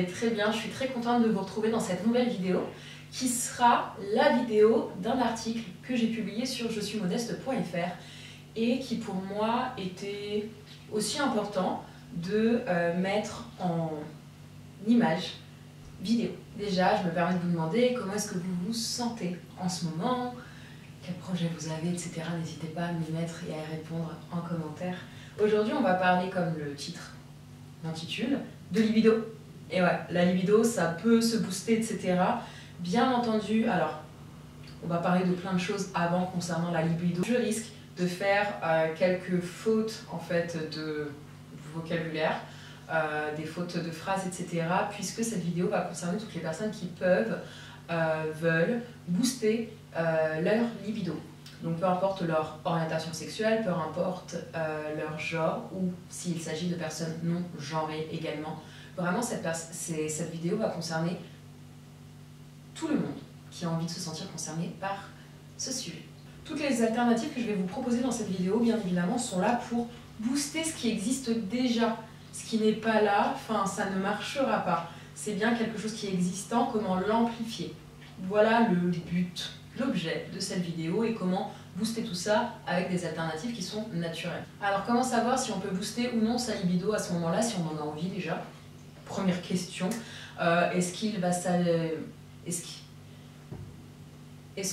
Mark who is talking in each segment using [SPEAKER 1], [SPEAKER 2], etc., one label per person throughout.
[SPEAKER 1] allez très bien. Je suis très contente de vous retrouver dans cette nouvelle vidéo qui sera la vidéo d'un article que j'ai publié sur je-suis-modeste.fr et qui pour moi était aussi important de mettre en image vidéo. Déjà, je me permets de vous demander comment est-ce que vous vous sentez en ce moment, quel projet vous avez, etc. N'hésitez pas à me mettre et à y répondre en commentaire. Aujourd'hui, on va parler, comme le titre l'intitule, de libido. Et ouais, la libido, ça peut se booster, etc. Bien entendu, alors, on va parler de plein de choses avant concernant la libido. Je risque de faire quelques fautes, en fait, de vocabulaire, des fautes de phrases, etc. Puisque cette vidéo va concerner toutes les personnes qui veulent booster leur libido. Donc peu importe leur orientation sexuelle, peu importe leur genre, ou s'il s'agit de personnes non genrées également. Vraiment, cette vidéo va concerner tout le monde qui a envie de se sentir concerné par ce sujet. Toutes les alternatives que je vais vous proposer dans cette vidéo, bien évidemment, sont là pour booster ce qui existe déjà. Ce qui n'est pas là, enfin, ça ne marchera pas. C'est bien quelque chose qui est existant, comment l'amplifier. Voilà le but, l'objet de cette vidéo et comment booster tout ça avec des alternatives qui sont naturelles. Alors comment savoir si on peut booster ou non sa libido à ce moment-là, si on en a envie déjà? Première question, est-ce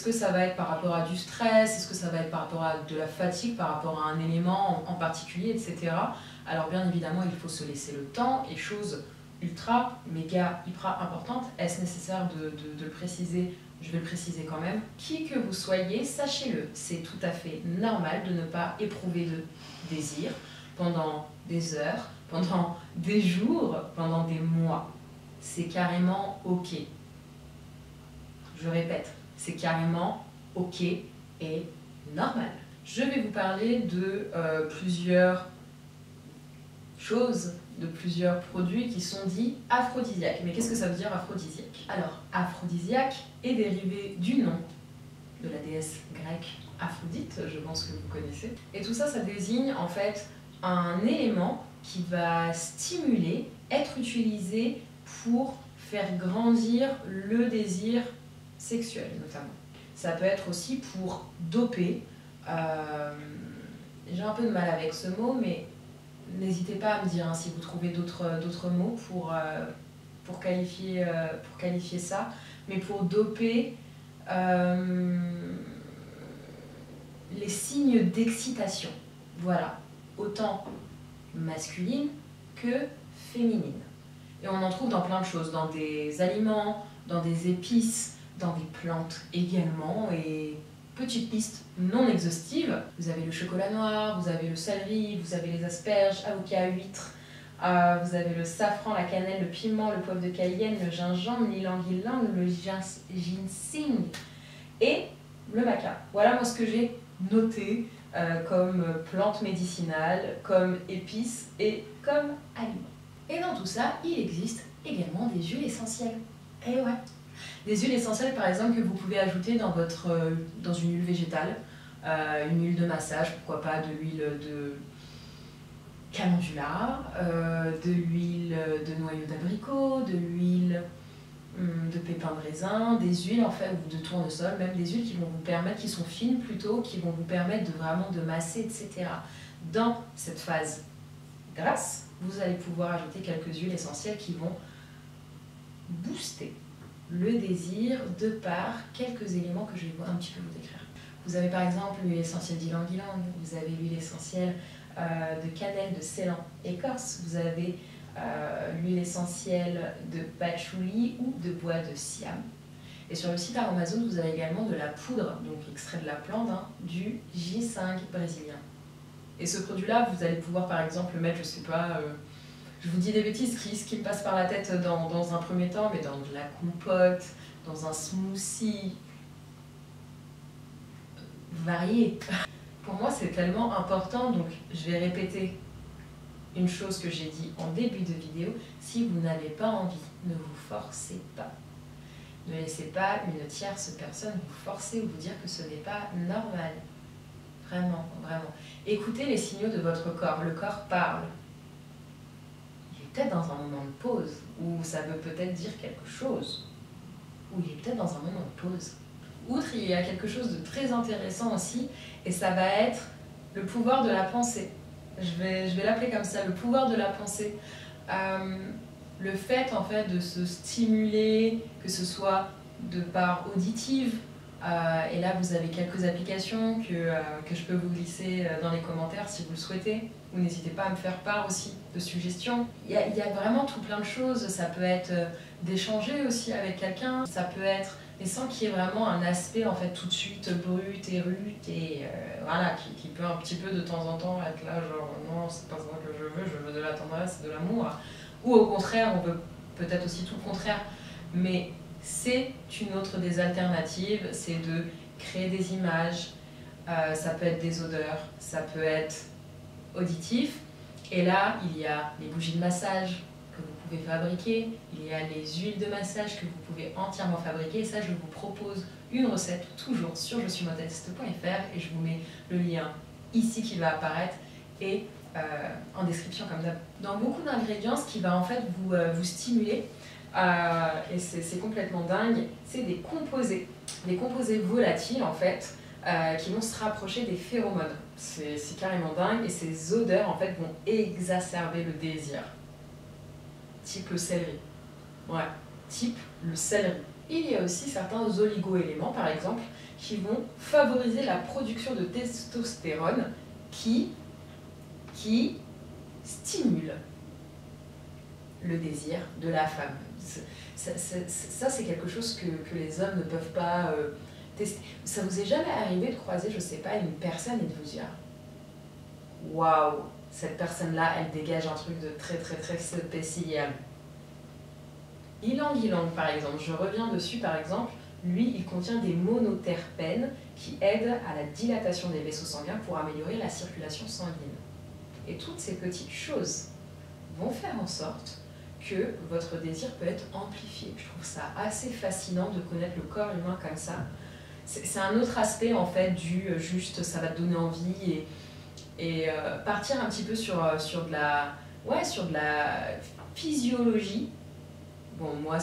[SPEAKER 1] que ça va être par rapport à du stress? Est-ce que ça va être par rapport à de la fatigue, par rapport à un élément en particulier, etc. Alors bien évidemment, il faut se laisser le temps et chose ultra, méga, hyper importante, est-ce nécessaire de le préciser? Je vais le préciser quand même. Qui que vous soyez, sachez-le, c'est tout à fait normal de ne pas éprouver de désir pendant des heures, pendant des jours, pendant des mois. C'est carrément ok. Je répète, c'est carrément ok et normal. Je vais vous parler de plusieurs choses, de plusieurs produits qui sont dits aphrodisiaques. Mais qu'est-ce que ça veut dire aphrodisiaque? Alors, aphrodisiaque est dérivé du nom de la déesse grecque Aphrodite, je pense que vous connaissez. Et tout ça, ça désigne en fait un élément qui va stimuler, être utilisé pour faire grandir le désir sexuel notamment. Ça peut être aussi pour doper. J'ai un peu de mal avec ce mot, mais n'hésitez pas à me dire si vous trouvez d'autres mots pour qualifier ça, mais pour doper les signes d'excitation. Voilà, autant masculine que féminine. Et on en trouve dans plein de choses, dans des aliments, dans des épices, dans des plantes également, et petite liste non exhaustive. Vous avez le chocolat noir, vous avez le céleri, vous avez les asperges, avocats, huîtres, vous avez le safran, la cannelle, le piment, le poivre de cayenne, le gingembre, l'ylang-ylang, le ginseng et le maca. Voilà moi ce que j'ai noté comme plante médicinale, comme épices et comme aliments. Et dans tout ça, il existe également des huiles essentielles. Et ouais, des huiles essentielles par exemple que vous pouvez ajouter dans une huile végétale, une huile de massage, pourquoi pas de l'huile de calendula, de l'huile de noyau d'abricot, de l'huile de pépins de raisin, des huiles en fait, ou de tournesol, même des huiles qui vont vous permettre, qui sont fines plutôt, qui vont vous permettre de vraiment de masser, etc. Dans cette phase grasse, vous allez pouvoir ajouter quelques huiles essentielles qui vont booster le désir de par quelques éléments que je vais un petit peu vous décrire. Vous avez par exemple l'huile essentielle d'ylang-ylang, vous avez l'huile essentielle de cannelle, de ceylan, écorce, vous avez l'huile essentielle de patchouli ou de bois de siam. Et sur le site Aromazone, vous avez également de la poudre, donc extrait de la plante, du ginseng brésilien. Et ce produit-là, vous allez pouvoir par exemple le mettre, je sais pas, je vous dis des bêtises, ce qui me passe par la tête dans un premier temps, mais dans de la compote, dans un smoothie varié. Pour moi, c'est tellement important, donc je vais répéter une chose que j'ai dit en début de vidéo. Si vous n'avez pas envie, ne vous forcez pas. Ne laissez pas une tierce personne vous forcer ou vous dire que ce n'est pas normal. Vraiment, vraiment. Écoutez les signaux de votre corps. Le corps parle. Il est peut-être dans un moment de pause, ou ça veut peut-être dire quelque chose, ou il est peut-être dans un moment de pause. Outre, il y a quelque chose de très intéressant aussi, et ça va être le pouvoir de la pensée. Je vais l'appeler comme ça, le pouvoir de la pensée. Le fait en fait de se stimuler, que ce soit de part auditive, et là vous avez quelques applications que je peux vous glisser dans les commentaires si vous le souhaitez, ou n'hésitez pas à me faire part aussi de suggestions. Il y a vraiment tout plein de choses, ça peut être d'échanger aussi avec quelqu'un, ça peut être, mais sans qu'il y ait vraiment un aspect en fait tout de suite brut et voilà, qui peut un petit peu de temps en temps être là genre non c'est pas ça que je veux de la tendresse, de l'amour, ou au contraire on veut peut-être aussi tout le contraire, mais c'est une autre des alternatives, c'est de créer des images, ça peut être des odeurs, ça peut être auditif, et là il y a les bougies de massage que vous pouvez fabriquer, il y a les huiles de massage que vous pouvez entièrement fabriquer, et ça je vous propose une recette toujours sur je suis modeste.fr et je vous mets le lien ici qui va apparaître et en description comme d'hab. Dans beaucoup d'ingrédients, ce qui va en fait vous stimuler, et c'est complètement dingue, c'est des composés volatiles en fait, qui vont se rapprocher des phéromones. C'est carrément dingue, et ces odeurs en fait vont exacerber le désir. Type le céleri. Ouais, type le céleri. Il y a aussi certains oligo-éléments par exemple qui vont favoriser la production de testostérone qui stimule le désir de la femme. Ça c'est quelque chose que les hommes ne peuvent pas tester. Ça vous est jamais arrivé de croiser, je sais pas, une personne et de vous dire waouh, cette personne-là, elle dégage un truc de très très très spécial. Ylang-ylang par exemple, je reviens dessus par exemple, lui il contient des monoterpènes qui aident à la dilatation des vaisseaux sanguins pour améliorer la circulation sanguine. Et toutes ces petites choses vont faire en sorte que votre désir peut être amplifié. Je trouve ça assez fascinant de connaître le corps humain comme ça. C'est un autre aspect en fait du juste ça va te donner envie et partir un petit peu sur de la physiologie. Bon, moi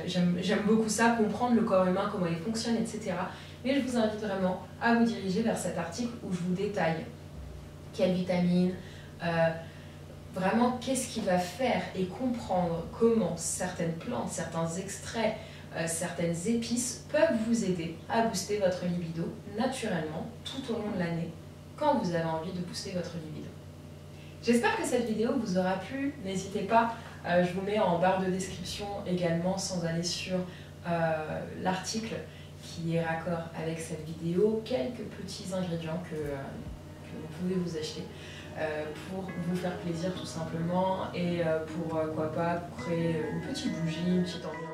[SPEAKER 1] j'aime beaucoup ça, comprendre le corps humain, comment il fonctionne, etc. Mais je vous invite vraiment à vous diriger vers cet article où je vous détaille quelles vitamines, vraiment qu'est-ce qui va faire, et comprendre comment certaines plantes, certains extraits, certaines épices peuvent vous aider à booster votre libido naturellement tout au long de l'année quand vous avez envie de booster votre libido. J'espère que cette vidéo vous aura plu, n'hésitez pas, je vous mets en barre de description également sans aller sur l'article qui est raccord avec cette vidéo, quelques petits ingrédients que vous pouvez vous acheter pour vous faire plaisir tout simplement et pour, pourquoi pas, créer une petite bougie, une petite ambiance.